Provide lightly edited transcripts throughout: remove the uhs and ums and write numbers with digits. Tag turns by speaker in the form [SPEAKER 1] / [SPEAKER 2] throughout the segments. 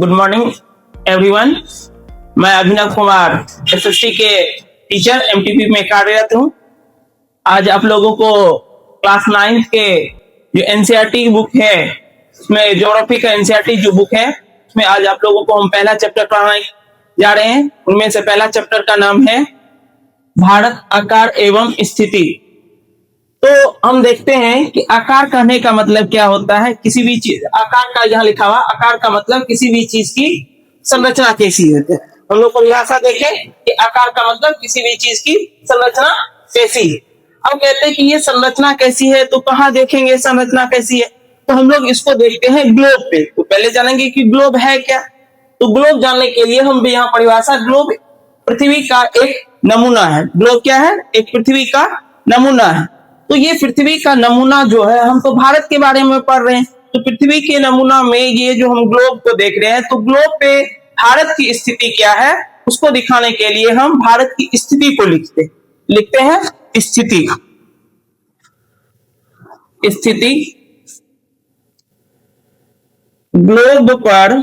[SPEAKER 1] Good morning everyone. मैं Abhinav Kumar SSC के teacher MTP में कार्यरत हूँ। आज आप लोगों को क्लास 9 के जो एनसीईआरटी बुक है उसमें ज्योग्राफी का एनसीईआरटी जो बुक है उसमें आज आप लोगों को हम पहला चैप्टर पढ़ाने जा रहे हैं। उनमें से पहला चैप्टर का नाम है भारत आकार एवं स्थिति। तो हम देखते हैं कि आकार कहने का मतलब क्या होता है। किसी भी चीज आकार का यहाँ लिखा हुआ आकार का मतलब किसी भी चीज की संरचना कैसी है। हम लोग परिभाषा देखें कि आकार का मतलब किसी भी चीज की संरचना कैसी है। अब कहते हैं कि ये संरचना कैसी है, तो कहाँ देखेंगे संरचना कैसी है, तो हम लोग इसको देखते हैं ग्लोब पे। तो पहले जानेंगे कि ग्लोब है क्या। तो ग्लोब जानने के लिए हम भी यहाँ परिभाषा, ग्लोब पृथ्वी का एक नमूना है। ग्लोब क्या है? एक पृथ्वी का नमूना है। तो ये पृथ्वी का नमूना जो है, हम तो भारत के बारे में पढ़ रहे हैं, तो पृथ्वी के नमूना में ये जो हम ग्लोब को देख रहे हैं, तो ग्लोब पे भारत की स्थिति क्या है उसको दिखाने के लिए हम भारत की स्थिति को लिखते हैं स्थिति। स्थिति ग्लोब पर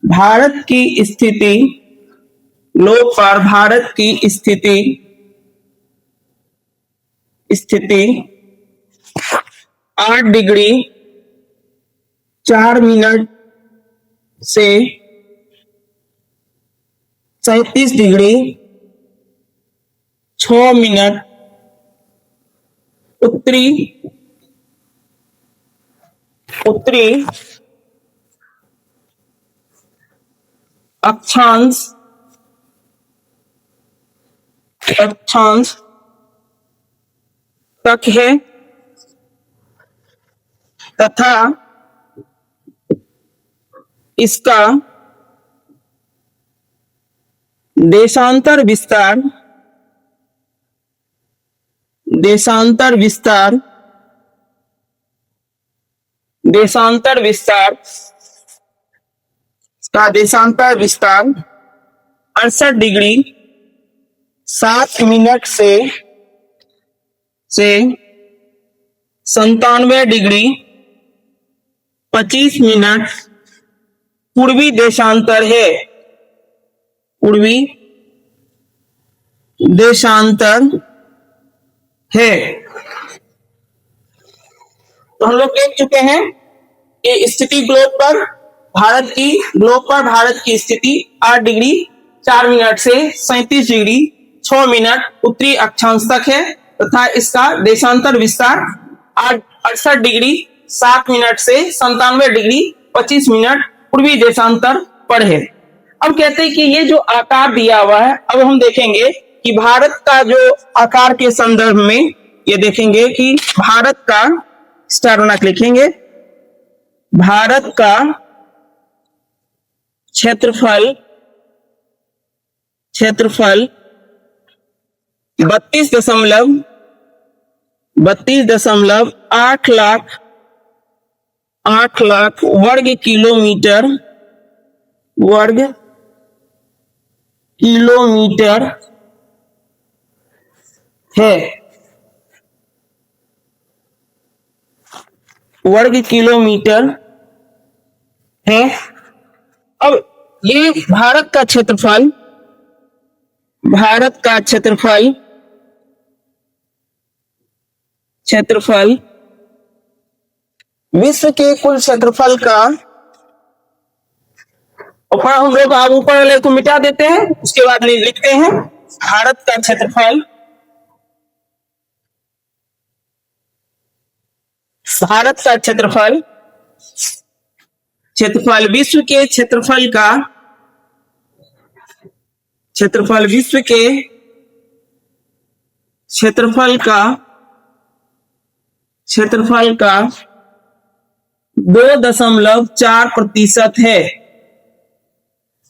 [SPEAKER 1] भारत की स्थिति, ग्लोब पर भारत की स्थिति 8 डिग्री 4 मिनट से 37 डिग्री 6 मिनट उत्तरी अक्षांश तक है तथा इसका देशांतर विस्तार 68 डिग्री 7 मिनट से 97 डिग्री 25 मिनट पूर्वी देशांतर है। तो हम लोग देख चुके हैं कि स्थिति ग्लोब पर भारत की स्थिति 8 डिग्री 4 मिनट से 37 डिग्री 6 मिनट उत्तरी अक्षांश तक है तथा इसका देशांतर विस्तार 68 डिग्री 7 मिनट से 97 डिग्री 25 मिनट पूर्वी देशांतर पर है। अब कहते हैं कि ये जो आकार दिया हुआ है, अब हम देखेंगे कि भारत का जो आकार के संदर्भ में ये देखेंगे कि भारत का स्टार बना के लिखेंगे, भारत का क्षेत्रफल 32.8 लाख वर्ग किलोमीटर है। वर्ग किलोमीटर है। अब ये भारत का क्षेत्रफल विश्व के कुल क्षेत्रफल का, और हम लोग आप ऊपर वाले को मिटा देते हैं, उसके बाद लिखते हैं भारत का क्षेत्रफल विश्व के क्षेत्रफल का 2.4% है।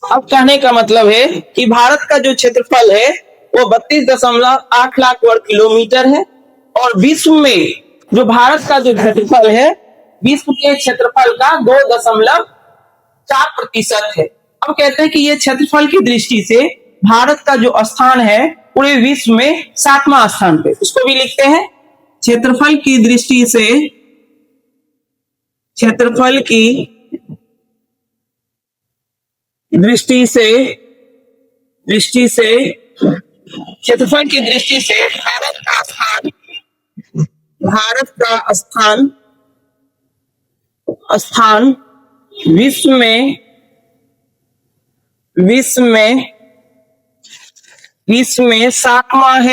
[SPEAKER 1] अब कहने का मतलब है कि भारत का जो क्षेत्रफल है वो 32.8 लाख वर्ग किलोमीटर है और विश्व में जो भारत का जो क्षेत्रफल है विश्व के क्षेत्रफल का 2.4% है। अब कहते हैं कि ये क्षेत्रफल की दृष्टि से भारत का जो स्थान है पूरे विश्व में 7वां स्थान पे, उसको भी लिखते हैं क्षेत्रफल की दृष्टि से क्षेत्रफल की दृष्टि से क्षेत्रफल की दृष्टि से भारत का स्थान विश्व में सातवां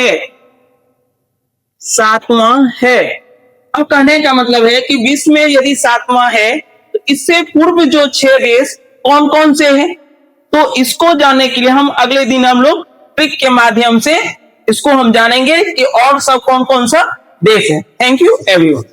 [SPEAKER 1] है। अब कहने का मतलब है कि विश्व में यदि सातवां है तो इससे पूर्व जो 6 देश कौन कौन से हैं, तो इसको जानने के लिए हम अगले दिन हम लोग ट्रिक के माध्यम से इसको हम जानेंगे कि और सब कौन कौन सा देश है। Thank you everyone.